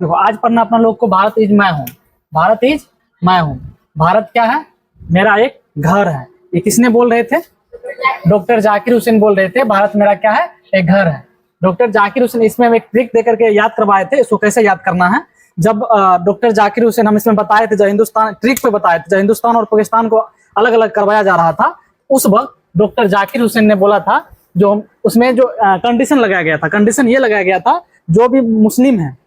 देखो आज पढ़ना अपना लोग को भारत इज मैं हूँ। भारत इज मैं हूँ। भारत क्या है? मेरा एक घर है। ये किसने बोल रहे थे? डॉक्टर जाकिर हुसैन बोल रहे थे भारत मेरा क्या है? एक घर है। डॉक्टर जाकिर हुसैन, इसमें हम एक ट्रिक देकर के याद करवाए थे। इसको कैसे याद करना है? जब डॉक्टर जाकिर हुसैन, हम इसमें बताए थे, जब हिंदुस्तान ट्रिक पे बताए थे, जब हिंदुस्तान और पाकिस्तान को अलग अलग करवाया जा रहा था, उस वक्त डॉक्टर जाकिर हुसैन ने बोला था, जो उसमें जो कंडीशन लगाया गया था, कंडीशन ये लगाया गया था, जो भी मुस्लिम है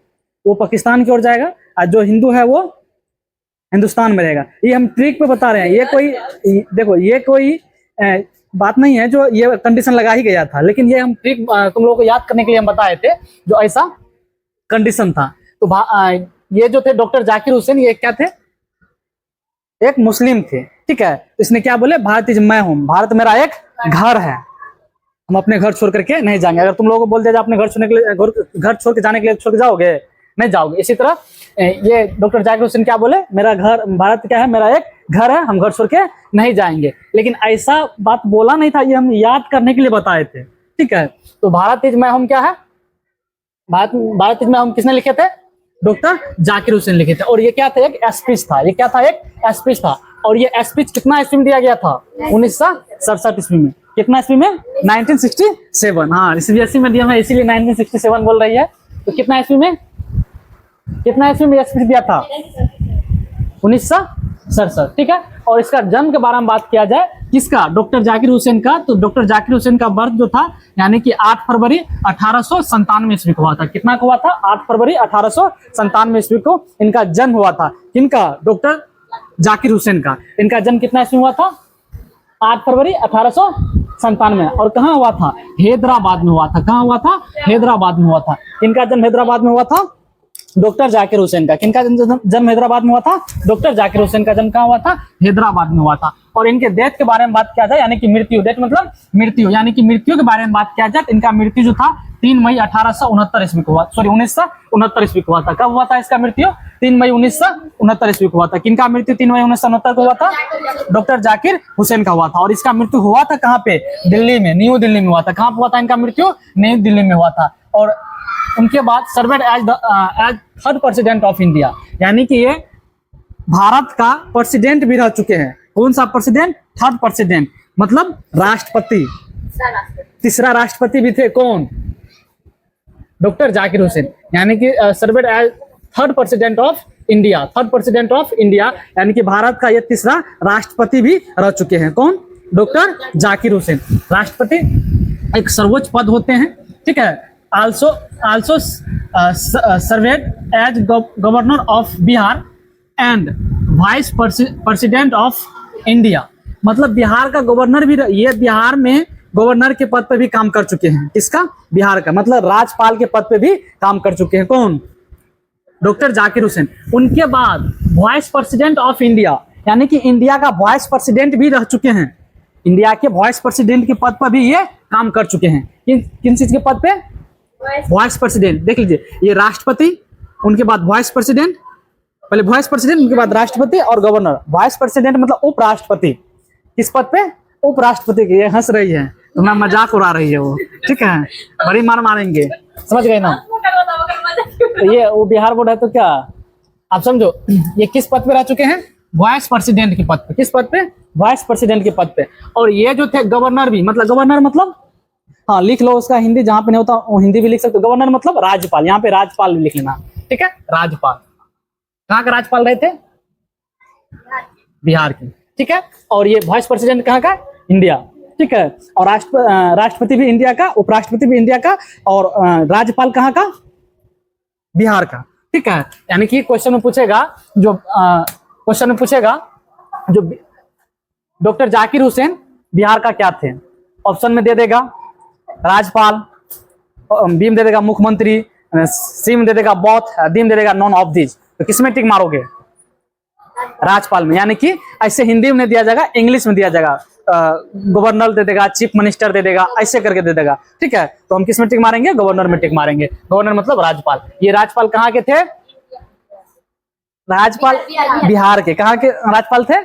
वो पाकिस्तान की ओर जाएगा और जो हिंदू है वो हिंदुस्तान में रहेगा। ये हम ट्रिक पे बता रहे हैं। ये कोई, देखो, ये कोई बात नहीं है जो ये कंडीशन लगा ही गया था, लेकिन ये हम ट्रिक तुम लोगों को याद करने के लिए हम बताए थे, जो ऐसा कंडीशन था। तो ये जो थे डॉक्टर जाकिर हुसैन, ये क्या थे? एक मुस्लिम थे। ठीक है, इसने क्या बोले? भारत इज मैं हूं, भारत मेरा एक घर है, हम अपने घर छोड़ करके नहीं जाएंगे। अगर तुम लोगों को बोल दिया जाए अपने घर छोड़ने के लिए, घर छोड़ के जाने के लिए, छोड़ के जाओगे? नहीं जाओगे। इसी तरह ये डॉक्टर जाकिर हुसैन क्या बोले? मेरा घर, भारत क्या है? मेरा एक घर है, हम घर छोड़ के नहीं जाएंगे। लेकिन ऐसा बात बोला नहीं था, ये हम याद करने के लिए बताए थे। ठीक है, तो भारत इज मैं हूं क्या है? भारत इज मैं हूं किसने लिखे थे? डॉक्टर जाकिर हुसैन लिखे थे। और ये क्या था? एक स्पीच था। ये क्या था? एक स्पीच था। और ये स्पीच कितना ईस्वी में दिया गया था? 1967 ईस्वी में। कितना ईस्वी में? 1967। हाँ, सीबीएसई मीडियम है इसीलिए 1967 बोल रही है। तो कितना ईस्वी में, कितना ईस्वी में स्पीच दिया था? 1967। ठीक है, और इसका जन्म के बारे में बात किया जाए, किसका? डॉक्टर जाकिर हुसैन का। तो डॉक्टर जाकिर हुसैन का बर्थ जो था, यानी कि 8 फरवरी 1897 ईस्वी को हुआ था। कितना को हुआ था? 8 फरवरी 1897 ईस्वी को इनका जन्म हुआ था। किनका? डॉक्टर जाकिर हुसैन का। इनका जन्म कितना ईस्वी हुआ था? 8 फरवरी 1897। और कहाँ हुआ था? हैदराबाद में हुआ था। कहाँ हुआ था? हैदराबाद में हुआ था। किनका जन्म हैदराबाद में हुआ था? डॉक्टर जाकिर हुसैन का। किनका जन्म हैदराबाद में हुआ था? डॉक्टर जाकिर हुसैन का जन्म कहाँ हुआ था? हैदराबाद में हुआ था। और इनके डेथ के बारे में बात किया जाए, यानी कि मृत्यु, डेथ मतलब मृत्यु, यानी कि मृत्यु के बारे में बात किया जाए, तो इनका मृत्यु जो था 3 मई 1869 ईस्वी को हुआ, सॉरी 1969 ईस्वी को हुआ था। कब हुआ था इसका मृत्यु? 3 मई 1969 ईस्वी को हुआ था। किनका मृत्यु 3 मई 1969 को हुआ था? डॉक्टर जाकिर हुसैन का हुआ था। और इसका मृत्यु हुआ था कहाँ पे? दिल्ली में, न्यू दिल्ली में हुआ था। कहाँ हुआ था इनका मृत्यु? न्यू दिल्ली में हुआ था। और उनके बाद served as third president of India, यानी कि ये भारत का प्रेसिडेंट भी रह चुके हैं। कौन सा प्रेसिडेंट? थर्ड प्रेसिडेंट, मतलब राष्ट्रपति। तीसरा राष्ट्रपति भी थे। कौन? डॉक्टर जाकिर हुसैन, यानी कि served as third president of India. Third president of India, यानी कि भारत का ये तीसरा राष्ट्रपति भी रह चुके हैं। कौन? डॉक्टर जाकिर हुसैन। राष्ट्रपति एक सर्वोच्च पद होते हैं। ठीक है, also served as governor of Bihar and vice president of India, मतलब बिहार का गवर्नर भी, ये बिहार में गवर्नर के पद पे भी काम कर चुके हैं। किसका? बिहार का, मतलब राज्यपाल के पद पे भी काम कर चुके हैं। कौन? डॉक्टर जाकिर हुसैन। उनके बाद वाइस प्रेसिडेंट ऑफ इंडिया, यानी कि इंडिया का वाइस प्रेसिडेंट भी रह चुके हैं। इंडिया के वाइस प्रेसिडेंट के पद पर भी ये काम कर चुके हैं। किन चीज के पद पे? Vice president. देख लीजिए, ये राष्ट्रपति, उनके बाद वाइस प्रेसिडेंट, पहले वाइस प्रेसिडेंट, उनके बाद राष्ट्रपति और गवर्नर। वाइस प्रेसिडेंट मतलब उपराष्ट्रपति। किस पद पे? उपराष्ट्रपति के। ये हंस रही है, तुम्हारा मजाक उड़ा रही है वो। ठीक है, बड़ी मार मारेंगे, समझ गए ना? तो ये वो बिहार बोर्ड है, तो क्या आप समझो, ये किस पद पे रह चुके हैं? वाइस प्रेसिडेंट के पद पे। किस पद पे? वाइस प्रेसिडेंट के पद पे। और ये जो थे गवर्नर भी, मतलब गवर्नर मतलब, हाँ लिख लो उसका हिंदी, जहां पे नहीं होता वो हिंदी भी लिख सकते हो। गवर्नर मतलब राज्यपाल, यहाँ पे राज्यपाल भी लिख लेना। ठीक है, राज्यपाल। कहाँ का राज्यपाल रहे थे? बिहार के। ठीक है, और ये वाइस प्रेसिडेंट कहाँ का? इंडिया। ठीक है, और राष्ट्रपति भी इंडिया का, उपराष्ट्रपति भी इंडिया का, और राज्यपाल कहाँ का? बिहार का। ठीक है, यानी कि क्वेश्चन में पूछेगा, जो क्वेश्चन में पूछेगा, जो डॉक्टर जाकिर हुसैन बिहार का क्या थे? ऑप्शन में दे देगा राज्यपाल, बी में दे देगा मुख्यमंत्री, सी में दे देगा बोथ, डी में दे देगा नॉन ऑफ दिस। तो किसमें टिक मारोगे? राज्यपाल में। यानी कि ऐसे हिंदी में दिया जाएगा, इंग्लिश में दिया जाएगा, गवर्नर दे देगा, चीफ मिनिस्टर दे देगा, ऐसे करके दे देगा। ठीक है, तो हम किसमें टिक मारेंगे? गवर्नर में टिक मारेंगे। गवर्नर मतलब राज्यपाल। ये राज्यपाल कहाँ के थे? राज्यपाल बिहार के। कहाँ के राज्यपाल थे?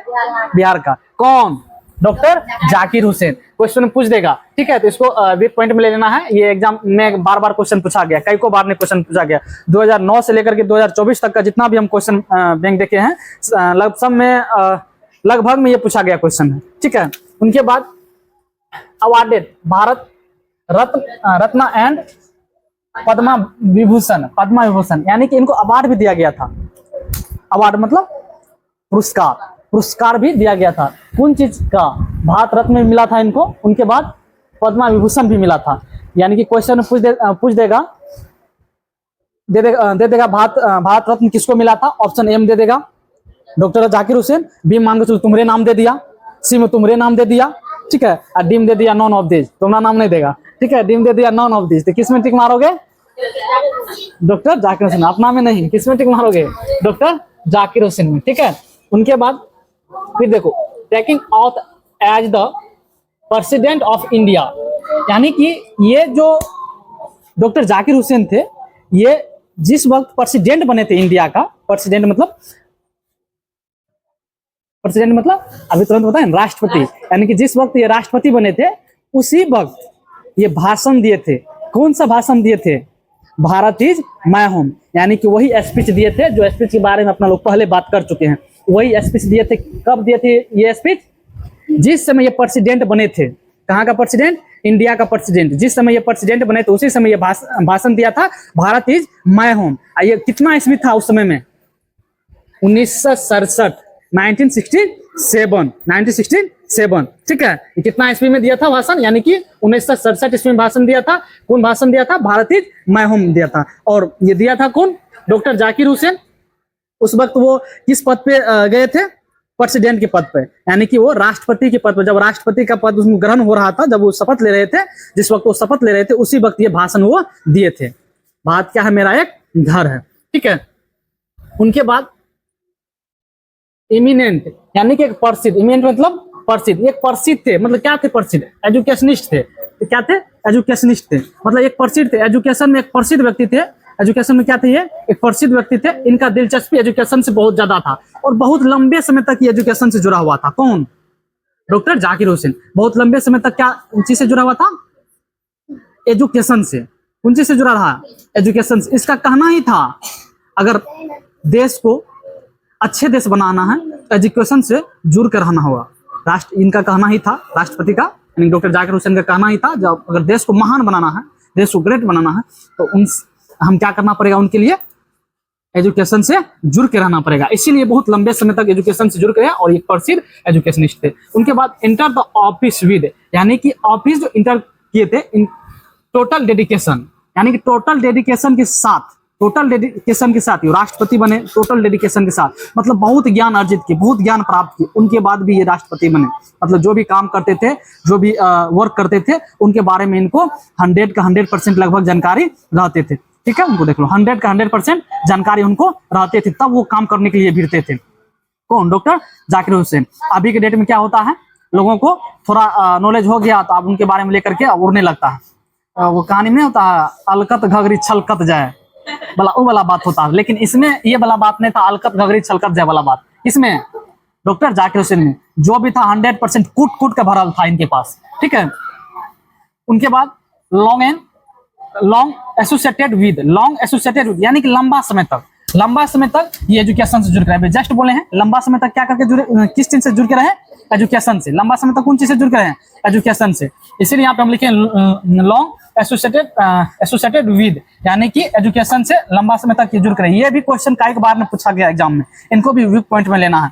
बिहार का। कौन? डॉक्टर जाकिर हुसैन। क्वेश्चन पूछ देगा, ठीक है। तो इसको वीक पॉइंट में ले लेना है। ये एग्जाम में बार बार क्वेश्चन पूछा गया, कई को बार ने क्वेश्चन पूछा गया। 2009 से लेकर के 2024 तक का जितना भी हम क्वेश्चन बैंक देखे हैं लगभग में ये पूछा गया क्वेश्चन है, ठीक है। उनके बाद अवार्डेड भारत रत्न एंड पद्मा विभूषण, यानी कि इनको अवार्ड भी दिया गया था। अवार्ड मतलब पुरस्कार भी दिया गया था। कौन चीज का? भारत रत्न में मिला था इनको, उनके बाद पद्मा विभूषण भी मिला था। यानी कि क्वेश्चन पूछ देगा, दे देगा भारत रत्न किसको मिला था। ऑप्शन एम दे देगा डॉक्टर जाकिर हुसैन, बी मान के चलो तुम्हारे नाम दे दिया, सी में तुम्हारे नाम दे दिया, ठीक है, और डी में दे दिया नॉन ऑफ दिस, तुम्हारा नाम नहीं देगा, ठीक है, डी में दे दिया नॉन ऑफ दिस। तो किस में टिक मारोगे? डॉक्टर जाकिर हुसैन। अपना में नहीं, किस में टिक मारोगे? डॉक्टर जाकिर हुसैन में, ठीक है। उनके बाद फिर देखो taking out as the president of India, यानी कि ये जो डॉक्टर जाकिर हुसैन थे, ये जिस वक्त प्रेसिडेंट बने थे इंडिया का, प्रेसिडेंट मतलब अभी तुरंत बताएं, राष्ट्रपति, यानी कि जिस वक्त ये राष्ट्रपति बने थे उसी वक्त ये भाषण दिए थे। कौन सा भाषण दिए थे? भारत इज माय होम, यानी कि वही स्पीच दिए थे जो स्पीच के बारे में अपना लोग पहले बात कर चुके हैं। वही स्पीच दिए थे। कब दिए थे ये स्पीच? जिस समय ये प्रेसिडेंट बने थे। कहाँ का प्रेसिडेंट? इंडिया का प्रेसिडेंट। जिस समय ये प्रेसिडेंट बने थे उसी समय ये भाषण दिया था, भारत इज माय होम। ये कितना ईस्वी था उस समय में? 1967, 1967, ठीक है। ये कितना ईस्वी में दिया था भाषण? यानी कि 1967 ईस्वी में भाषण दिया था। कौन भाषण दिया था? भारत इज माय होम दिया था। और ये दिया था कौन? डॉक्टर जाकिर हुसैन। उस वक्त वो किस पद पे गए थे? प्रेसिडेंट के पद पे, यानी कि वो राष्ट्रपति के पद पर। जब राष्ट्रपति का पद उसमें ग्रहण हो रहा था, जब वो शपथ ले रहे थे, जिस वक्त वो शपथ ले रहे थे उसी वक्त ये भाषण वो दिए थे। भारत क्या है? मेरा एक घर है, ठीक है। उनके बाद इमिनेंट, यानी कि एक प्रसिद्ध, इमिनेंट मतलब प्रसिद्ध, एक प्रसिद्ध थे, मतलब क्या थे? प्रसिद्ध एजुकेशनिस्ट थे। तो क्या थे? एजुकेशनिस्ट थे, मतलब एक प्रसिद्ध थे एजुकेशन में, एक प्रसिद्ध व्यक्ति थे एजुकेशन में। क्या थे ये? एक प्रसिद्ध व्यक्ति थे। इनका दिलचस्पी एजुकेशन से बहुत ज्यादा था और बहुत लंबे समय तक ये एजुकेशन से जुड़ा हुआ था। कौन? डॉक्टर जाकिर हुसैन। बहुत लंबे समय तक क्या चीज से जुड़ा हुआ था? एजुकेशन से। कौन चीज से जुड़ा रहा? एजुकेशन से। इसका कहना ही था अगर देश को अच्छे देश बनाना है एजुकेशन से जुड़ कर रहना होगा। इनका कहना ही था, राष्ट्रपति का, यानी डॉक्टर जाकिर हुसैन का कहना ही था, जब अगर देश को महान बनाना है, देश को ग्रेट बनाना है, तो हम क्या करना पड़ेगा? उनके लिए एजुकेशन से जुड़ के रहना पड़ेगा। इसीलिए बहुत लंबे समय तक एजुकेशन से जुड़ के रहे और एक प्रसिद्ध एजुकेशनिस्ट थे। उनके बाद इंटर द ऑफिस विद, यानी कि ऑफिस जो इंटर किए थे इन टोटल डेडिकेशन, यानी कि टोटल डेडिकेशन के साथ ये राष्ट्रपति बने। टोटल डेडिकेशन के साथ मतलब बहुत ज्ञान अर्जित किए, बहुत ज्ञान प्राप्त किए, उनके बाद भी ये राष्ट्रपति बने। मतलब जो भी काम करते थे, जो भी वर्क करते थे, उनके बारे में इनको 100 का 100% लगभग जानकारी रहते थे, ठीक है। उनको देख लो, 100 का 100% जानकारी उनको रहते थे, तब वो काम करने के लिए भिड़ते थे। कौन? डॉक्टर जाकिर हुसैन। अभी के डेट में क्या होता है, लोगों को थोड़ा नॉलेज हो गया तो अब उनके बारे में लेकर के उड़ने लगता है। वो कहानी में होता है, अलकत घघरी छलकत जाए वो वाला बात होता है। लेकिन इसमें ये वाला बात नहीं था, अलकत घघरी छलकत जाए वाला बात। इसमें डॉक्टर जाकिर हुसैन में जो भी था 100% कूट के भरल था इनके पास, ठीक है। उनके बाद लॉन्ग एसोसिएटेड विद, यानी कि लंबा समय तक ये एजुकेशन से जुड़ के रहे। जस्ट बोले हैं लंबा समय तक क्या करके जुड़े, किस चीज से जुड़ के रहे? एजुकेशन से। लंबा समय तक कौन चीज से जुड़ के रहे? एजुकेशन से। इसीलिए यहाँ पे हम लिखे लॉन्ग एसोसिएटेड विद, यानी कि एजुकेशन से लंबा समय तक ये जुड़ के रहे। ये भी क्वेश्चन कई बार में पूछा गया एग्जाम में, इनको भी वीक पॉइंट में लेना है,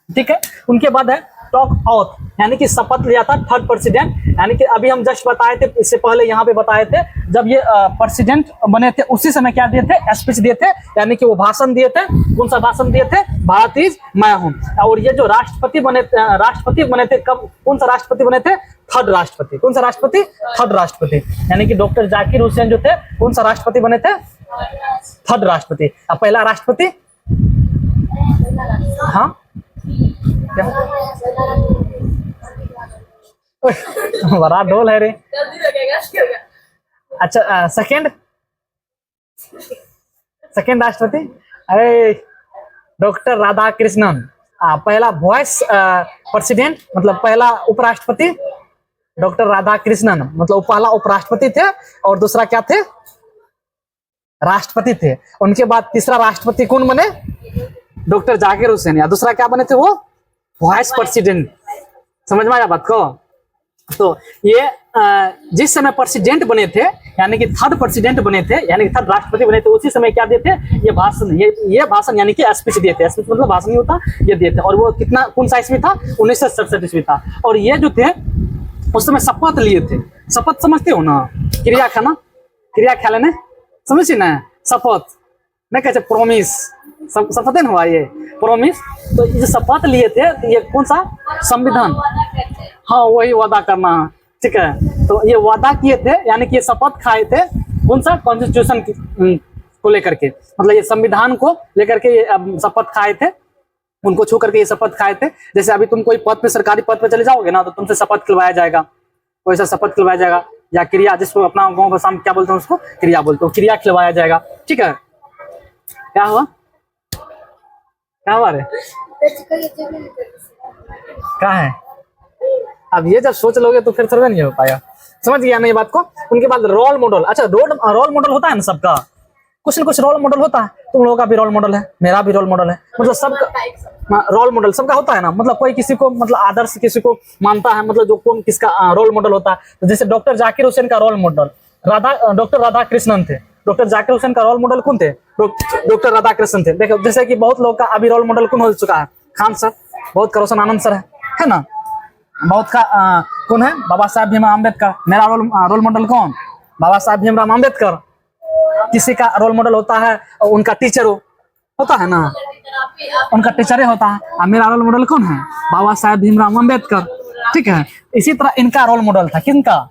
ठीक है। उनके बाद है टॉक ऑथ, यानी कि शपथ लिया था थर्ड प्रेसिडेंट, यानी कि अभी हम जस्ट बताए थे, इससे पहले यहाँ पे बताए थे, जब ये प्रेसिडेंट बने थे उसी समय क्या दिए थे? स्पीच दिए थे, यानी कि वो भाषण दिए थे। कौन सा भाषण दिए थे? Bharat is my home. और ये जो राष्ट्रपति बने थे कब? कौन सा राष्ट्रपति बने थे? थर्ड राष्ट्रपति। कौन सा राष्ट्रपति? थर्ड राष्ट्रपति, यानी कि डॉक्टर जाकिर हुसैन जो थे कौन सा राष्ट्रपति बने थे? थर्ड राष्ट्रपति। अब पहला राष्ट्रपति, हाँ क्या? बड़ा ढोल है रे। अच्छा, सेकंड राष्ट्रपति, अरे डॉक्टर राधाकृष्णन। पहला वाइस प्रेसिडेंट मतलब पहला उपराष्ट्रपति डॉक्टर राधाकृष्णन, मतलब वो पहला उपराष्ट्रपति थे और दूसरा क्या थे, राष्ट्रपति थे। उनके बाद तीसरा राष्ट्रपति कौन बने, डॉक्टर जाकिर हुसैन, या दूसरा क्या बने थे वो, वाइस प्रेसिडेंट। समझ में आया बात को। तो ये जिस समय प्रेसिडेंट बने थे, यानी कि थर्ड प्रेसिडेंट बने थे, यानी कि थर्ड राष्ट्रपति बने थे, उसी समय क्या दिए थे, ये भाषण, ये भाषण यानी कि स्पीच दिए थे। स्पीच मतलब भाषण नहीं होता, ये दिए थे। और वो कितना, कौन सा ईस्वी था, 1967 ईस्वी था। और ये जो थे उस समय शपथ लिए थे। शपथ समझते हो ना, क्रिया खाना, क्रिया ख्याल ने समझिए ना, शपथ मैं कहते प्रोमिस, शपथ है ना ये प्रोमिस। तो ये शपथ लिए थे, ये कौन सा, संविधान, हाँ वही वादा करना, ठीक है। तो ये वादा किए थे, यानी कि ये शपथ खाए थे कौन सा, कॉन्स्टिट्यूशन को लेकर के, मतलब ये संविधान को लेकर के ये शपथ खाए थे, उनको छू करके ये शपथ खाए थे। जैसे अभी तुम कोई पद पे, सरकारी पद पे चले जाओगे ना, तो तुमसे शपथ खिलवाया जाएगा, कोई सा शपथ खिलवाया जाएगा, या क्रिया, जिसको अपना गाँव भाषा में क्या बोलते हैं उसको, क्रिया बोलते हो, क्रिया खिलवाया जाएगा, ठीक है। क्या हुआ, क्या हुआ रे, क्या है, अब ये जब सोच लोगे तो फिर थोड़ा नहीं हो पाएगा। समझ गया ना ये बात को। उनके बाद रोल मॉडल, अच्छा रोल मॉडल होता है ना सबका, कुछ न कुछ रोल मॉडल होता है। तुम लोगों का भी रोल मॉडल है, मेरा भी रोल मॉडल है, मतलब सबका रोल मॉडल सबका होता है ना। मतलब कोई किसी को, मतलब आदर्श किसी को मानता है, मतलब जो कौन किसका रोल मॉडल होता है। तो जैसे डॉक्टर जाकिर हुसैन का रोल मॉडल डॉक्टर राधाकृष्णन थे। डॉक्टर जाकिर हुसैन का रोल मॉडल कौन थे, डॉक्टर राधाकृष्णन थे। देखो जैसे कि बहुत लोग का अभी रोल मॉडल कौन हो चुका है, खान सर, बहुत का रोशन आनंद सर है ना, बहुत का कौन है, बाबा साहब भीमराव अम्बेडकर। मेरा रोल मॉडल कौन, बाबा साहब भीमराव अम्बेडकर। किसी का रोल मॉडल होता है उनका टीचर होता है ना, उनका टीचर होता है। और मेरा रोल मॉडल कौन है, बाबा साहब भीमराव अम्बेडकर, ठीक है। इसी तरह इनका रोल मॉडल था, किनका,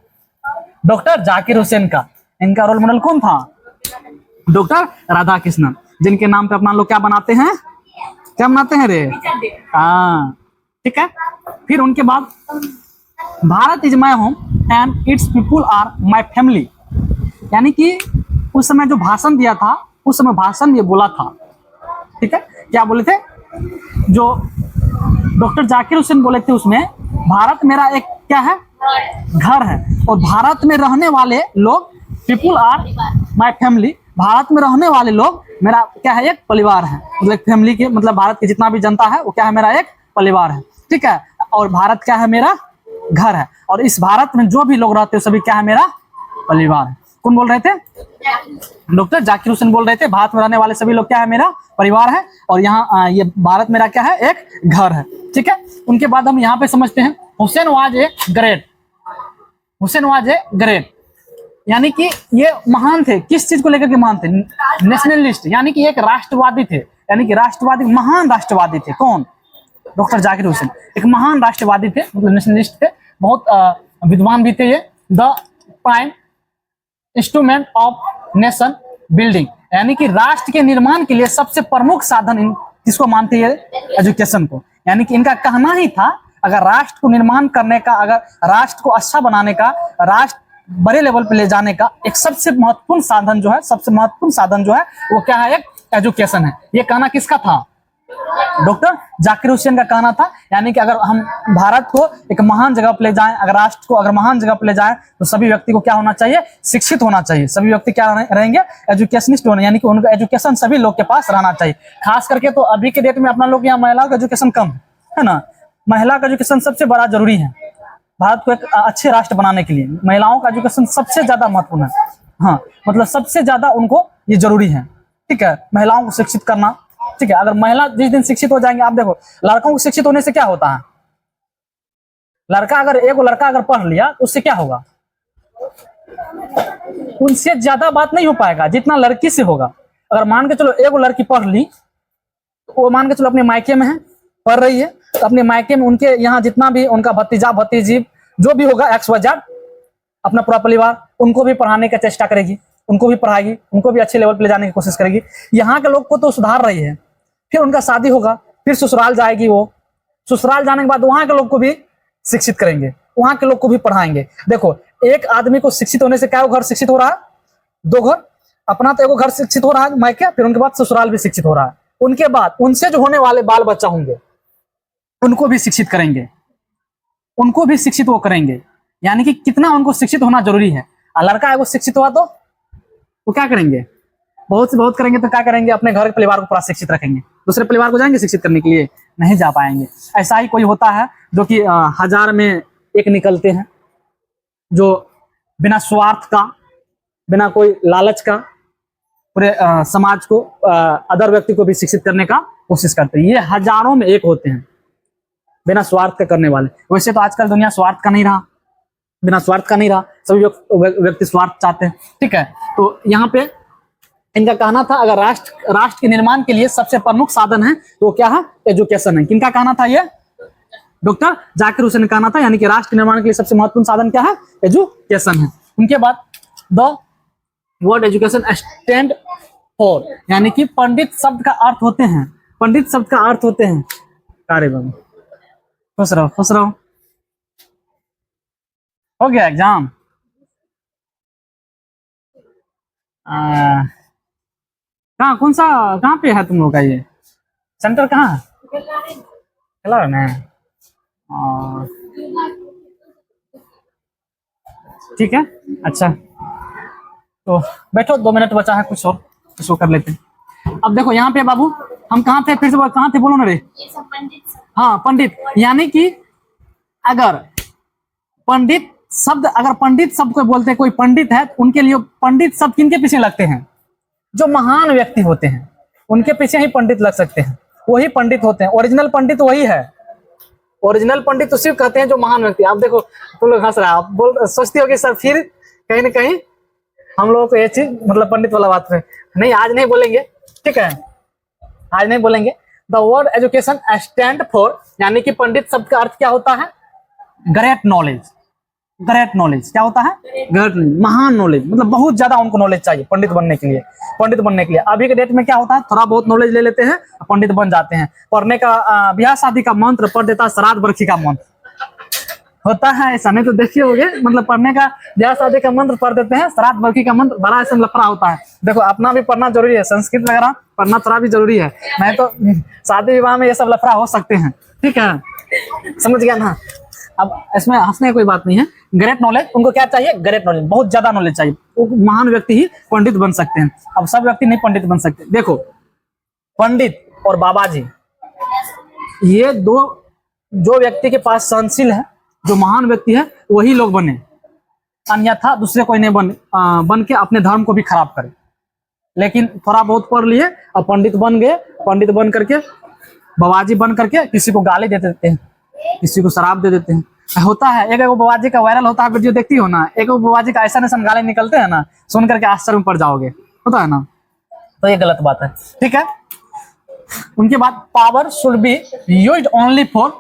डॉक्टर जाकिर हुसैन का। इनका रोल मॉडल कौन था, डॉक्टर राधाकृष्णन, जिनके नाम पे अपना लोग क्या बनाते हैं, क्या बनाते हैं रे, हाँ ठीक है। फिर उनके बाद Bharat is my home and its people are my family, यानी कि उस समय जो भाषण दिया था, उस समय भाषण ये बोला था, ठीक है। क्या बोले थे, जो डॉक्टर जाकिर हुसैन बोले थे उसमें, भारत मेरा एक क्या है, घर है, और भारत में रहने वाले लोग, people are my family, Bharat में रहने वाले लोग मेरा क्या है, एक परिवार है। मतलब फैमिली के, मतलब भारत की जितना भी जनता है वो क्या है, मेरा एक परिवार है, ठीक है। और भारत क्या है, मेरा घर है, और इस भारत में जो भी लोग रहते हैं सभी क्या है, मेरा परिवार है। कौन बोल रहे थे, डॉक्टर जाकिर हुसैन बोल रहे थे, भारत में रहने वाले सभी लोग क्या है, मेरा परिवार है, और यहाँ ये भारत मेरा क्या है, एक घर है, ठीक है। उनके बाद हम यहाँ पे समझते हैं, Hussain was a great, Hussain was a great, यानी कि ये महान थे, किस चीज को लेकर के महान थे, नेशनलिस्ट, यानी कि एक राष्ट्रवादी थे, यानी कि राष्ट्रवादी, महान राष्ट्रवादी थे। कौन, डॉक्टर जाकिर हुसैन एक महान राष्ट्रवादी थे, मतलब नेशनलिस्ट थे, बहुत विद्वान भी थे ये। The prime instrument of nation building, यानी कि राष्ट्र के निर्माण के लिए सबसे प्रमुख साधन किसको मानते हैं, एजुकेशन को। यानी कि इनका कहना ही था, अगर राष्ट्र को निर्माण करने का, अगर राष्ट्र को अच्छा बनाने का, राष्ट्र बड़े लेवल पे ले जाने का एक सबसे महत्वपूर्ण साधन जो है, सबसे महत्वपूर्ण साधन जो है वो क्या है, एक एजुकेशन है। ये कहना किसका था, डॉक्टर जाकिर हुसैन का कहना था। यानी कि अगर हम भारत को एक महान जगह पर ले जाएं, अगर राष्ट्र को अगर महान जगह पर ले जाएं, तो सभी व्यक्ति को क्या होना चाहिए, शिक्षित होना चाहिए। सभी व्यक्ति क्या रहेंगे, एजुकेशनिस्ट होने, यानी कि उनका एजुकेशन सभी लोग के पास रहना चाहिए। खास करके तो अभी के डेट में अपना लोग यहाँ महिलाओं का एजुकेशन कम है ना, महिला का एजुकेशन सबसे बड़ा जरूरी है। भारत को एक अच्छे राष्ट्र बनाने के लिए महिलाओं का एजुकेशन सबसे ज्यादा महत्वपूर्ण है, हाँ मतलब सबसे ज्यादा उनको ये जरूरी है, ठीक है, महिलाओं को शिक्षित करना, ठीक है। अगर महिला जिस दिन शिक्षित हो जाएंगे, आप देखो लड़कों को शिक्षित होने से क्या होता है, लड़का अगर एक लड़का अगर पढ़ लिया तो उससे क्या होगा, उनसे ज्यादा बात नहीं हो पाएगा जितना लड़की से होगा। अगर मान के चलो एक लड़की पढ़ ली, तो वो मान के चलो अपने मायके में है, पढ़ रही है, तो अपने मायके में उनके यहाँ जितना भी उनका भतीजा भतीजी जो भी होगा XYZ, अपना पूरा परिवार, उनको भी पढ़ाने का चेष्टा करेगी, उनको भी पढ़ाएगी, उनको भी अच्छे लेवल पे ले जाने की कोशिश करेगी। यहाँ के लोग को तो सुधार रही है, फिर उनका शादी होगा, फिर ससुराल जाएगी, वो ससुराल जाने के बाद वहां के लोग को भी शिक्षित करेंगे, वहां के लोग को भी पढ़ाएंगे। देखो एक आदमी को शिक्षित होने से क्या घर शिक्षित हो रहा है, दो घर, अपना तो एक घर शिक्षित हो रहा है मायके, फिर उनके बाद ससुराल भी शिक्षित हो रहा है। उनके बाद उनसे जो होने वाले बाल बच्चा होंगे उनको भी शिक्षित करेंगे, उनको भी शिक्षित वो करेंगे। यानी कि कितना उनको शिक्षित होना जरूरी है। और लड़का है वो शिक्षित हुआ तो वो क्या करेंगे, बहुत से बहुत करेंगे तो क्या करेंगे, अपने घर परिवार को पूरा शिक्षित रखेंगे। दूसरे परिवार को जाएंगे शिक्षित करने के लिए, नहीं जा पाएंगे। ऐसा ही कोई होता है जो कि 1000 में एक निकलते हैं, जो बिना स्वार्थ का, बिना कोई लालच का पूरे समाज को, अदर व्यक्ति को भी शिक्षित करने का कोशिश करते हैं। ये हजारों में एक होते हैं बिना स्वार्थ का करने वाले। वैसे तो आजकल दुनिया स्वार्थ का नहीं रहा, बिना स्वार्थ का नहीं रहा, सभी व्यक्ति स्वार्थ चाहते हैं। ठीक है, तो यहाँ पे इनका कहना था अगर राष्ट्र के निर्माण के लिए सबसे प्रमुख साधन है तो वो क्या है, एजुकेशन है। किनका कहना था ये, डॉक्टर जाकिर हुसैन का कहना था। यानी कि राष्ट्र के निर्माण के लिए सबसे महत्वपूर्ण साधन क्या है, एजुकेशन है। उनके बाद the word education stand for, यानी कि पंडित शब्द का अर्थ होते हैं, पंडित शब्द का अर्थ होते हैं, अरे बाबू खुश रहो खुश रहो, हो गया एग्जाम। कहाँ कौन सा कहाँ पे है तुम लोग का ये सेंटर, कहाँ है ना? ठीक है, अच्छा तो बैठो, 2 मिनट बचा है, कुछ और कुछ कर लेते हैं। अब देखो यहाँ पे बाबू हम कहाँ थे, फिर से कहाँ थे बोलो ना रे। हाँ पंडित, यानी कि अगर पंडित शब्द को बोलते हैं, कोई पंडित है, उनके लिए पंडित शब्द किनके पीछे लगते हैं, जो महान व्यक्ति होते हैं उनके पीछे ही पंडित लग सकते हैं, वही पंडित होते हैं। ओरिजिनल पंडित वही है, ओरिजिनल पंडित तो सिर्फ कहते हैं जो महान व्यक्ति। आप देखो तुम लोग हंस रहे, आप सोचते हो कि सर फिर कहीं ना कहीं हम लोगों को ये चीज मतलब पंडित वाला बात है। नहीं, आज नहीं बोलेंगे, ठीक है, आज नहीं बोलेंगे। The word education stand for, यानी कि पंडित शब्द का अर्थ क्या होता है, ग्रेट नॉलेज। ग्रेट नॉलेज क्या होता है, ग्रेट, महान नॉलेज, मतलब बहुत ज्यादा उनको नॉलेज चाहिए पंडित बनने के लिए। पंडित बनने के लिए अभी के डेट में क्या होता है, थोड़ा बहुत नॉलेज ले लेते हैं, पंडित बन जाते हैं। पढ़ने का ब्याह शादी का मंत्र पढ़ देता है, श्राद्ध बरखी का मंत्र होता है, ऐसा नहीं तो देखिए होगे, मतलब पढ़ने का ब्याह शादी का मंत्र पढ़ देते हैं, श्राद्ध बरखी का मंत्र, बड़ा ऐसा लफड़ा होता है। देखो अपना भी पढ़ना जरूरी है, संस्कृत वगैरह पढ़ना थोड़ा भी जरूरी है, नहीं तो शादी विवाह में ये सब लफड़ा हो सकते हैं। ठीक है, समझ गया ना। अब इसमें हंसने की कोई बात नहीं है। ग्रेट नॉलेज, उनको क्या चाहिए, ग्रेट नॉलेज, बहुत ज्यादा नॉलेज चाहिए। वो महान व्यक्ति ही पंडित बन सकते हैं, अब सब व्यक्ति नहीं पंडित बन सकते। देखो पंडित और बाबा जी, ये दो जो व्यक्ति के पास सहनशील है, जो महान व्यक्ति है, वही लोग बने, अन्यथा दूसरे कोई नहीं बन के अपने धर्म को भी खराब करे। लेकिन थोड़ा बहुत पढ़ लिए और पंडित बन गए, पंडित बन करके बाबाजी बन करके किसी को गाली दे देते हैं, किसी को शराब दे देते हैं। होता है, एक बाबाजी का वायरल होता है वीडियो, देखती हो ना, एक बाबाजी का ऐसा गाली निकलते हैं ना, सुन करके आश्चर्य में पड़ जाओगे, होता है ना, तो ये गलत बात है। ठीक है, उनके बाद power should be used only for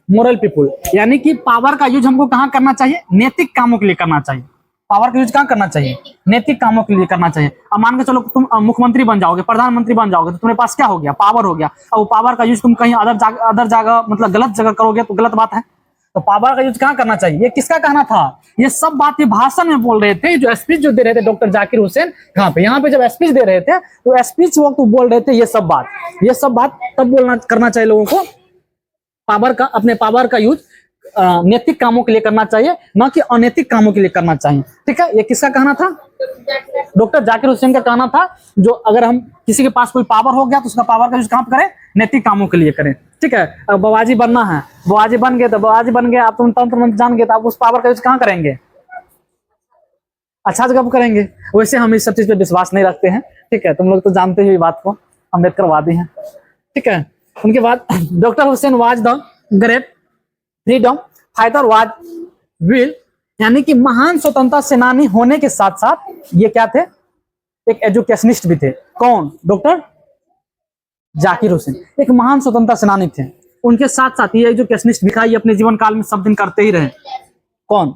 moral people, यानी कि पावर का यूज हमको कहाँ करना चाहिए, नैतिक कामों के लिए करना चाहिए। पावर का यूज कहाँ करना चाहिए, नैतिक कामों के लिए करना चाहिए। अब मान के चलो तुम मुख्यमंत्री बन जाओगे, प्रधानमंत्री बन जाओगे, तो तुम्हारे पास क्या हो गया, पावर हो गया। अब वो पावर का यूज तुम कहीं अदर जगह मतलब गलत जगह करोगे तो गलत बात है। तो पावर का यूज कहाँ करना चाहिए, ये किसका कहना था, ये सब बात ये भाषण में बोल रहे थे, जो स्पीच जो दे रहे थे डॉक्टर जाकिर हुसैन, यहाँ पे जब स्पीच दे रहे थे तो स्पीच वक्त बोल रहे थे ये सब बात तब बोलना करना चाहिए लोगों को। अपने पावर का यूज नैतिक कामों के लिए करना चाहिए, न कि अनैतिक कामों के लिए करना चाहिए। ठीक है, ये किसका कहना था, डॉक्टर जाकिर हुसैन का कहना था। जो अगर हम किसी के पास कोई पावर हो गया तो उसका पावर का यूज कहाँ करें, नैतिक कामों के लिए करें। ठीक है, अब बाबाजी बनना है, बाबाजी बन गए तो बाबाजी बन गए, आप तुम तंत्र मंत्र जान गए तो आप उस पावर का यूज कहाँ करेंगे, अच्छा जगह करेंगे। वैसे हम इस सब चीज पे विश्वास नहीं रखते हैं। ठीक है, तुम लोग तो जानते ही बात को, अम्बेडकरवादी हैं। ठीक है, उनके बाद doctor Hussain was the great freedom fighter was will, यानी कि महान स्वतंत्रता सेनानी होने के साथ साथ ये क्या थे, एक एजुकेशनिस्ट भी थे। कौन, डॉक्टर जाकिर हुसैन एक महान स्वतंत्रता सेनानी थे, उनके साथ साथ ये एजुकेशनिस्ट भी था, ये अपने जीवन काल में सब दिन करते ही रहे। कौन,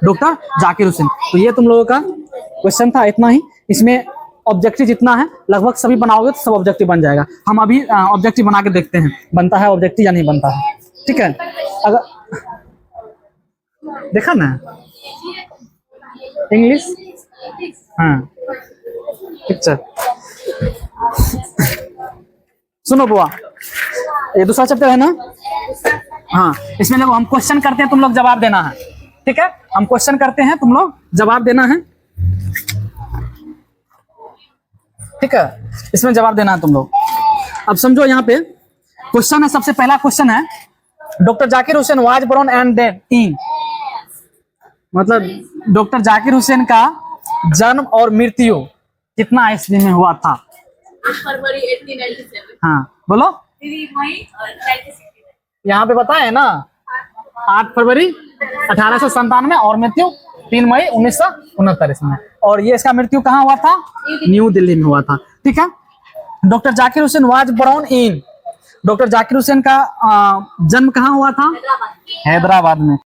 डॉक्टर जाकिर हुसैन। तो ये तुम लोगों का क्वेश्चन था, इतना ही। इसमें ऑब्जेक्टिव जितना है लगभग सभी बनाओगे तो सब ऑब्जेक्टिव बन जाएगा। हम अभी ऑब्जेक्टिव बना के देखते हैं बनता है ऑब्जेक्टिव या नहीं बनता है। ठीक है, अगर देखा ना इंग्लिश, हाँ पिक्चर सुनो बुआ, ये दूसरा चैप्टर है ना, हाँ इसमें लोग हम क्वेश्चन करते हैं, तुम लोग जवाब देना है। ठीक है, हम क्वेश्चन करते हैं, तुम लोग जवाब देना है। ठीक है, इसमें जवाब देना है तुम लोग। अब समझो यहाँ पे क्वेश्चन है, सबसे पहला क्वेश्चन है, doctor Zakir Hussain was born and dead in, मतलब डॉक्टर जाकिर हुसैन का जन्म और मृत्यु कितना ईस्वी में हुआ था? फरवरी 1897। हाँ बोलो। 3 मई 1969। यहाँ पे बताए ना, 8 फरवरी 1897 और मृत्यु 3 मई 1969 इसमें। और ये इसका मृत्यु कहाँ हुआ था? न्यू दिल्ली में हुआ था। ठीक है, doctor Zakir Hussain was born in, doctor Zakir Hussain का जन्म कहाँ हुआ था? हैदराबाद में।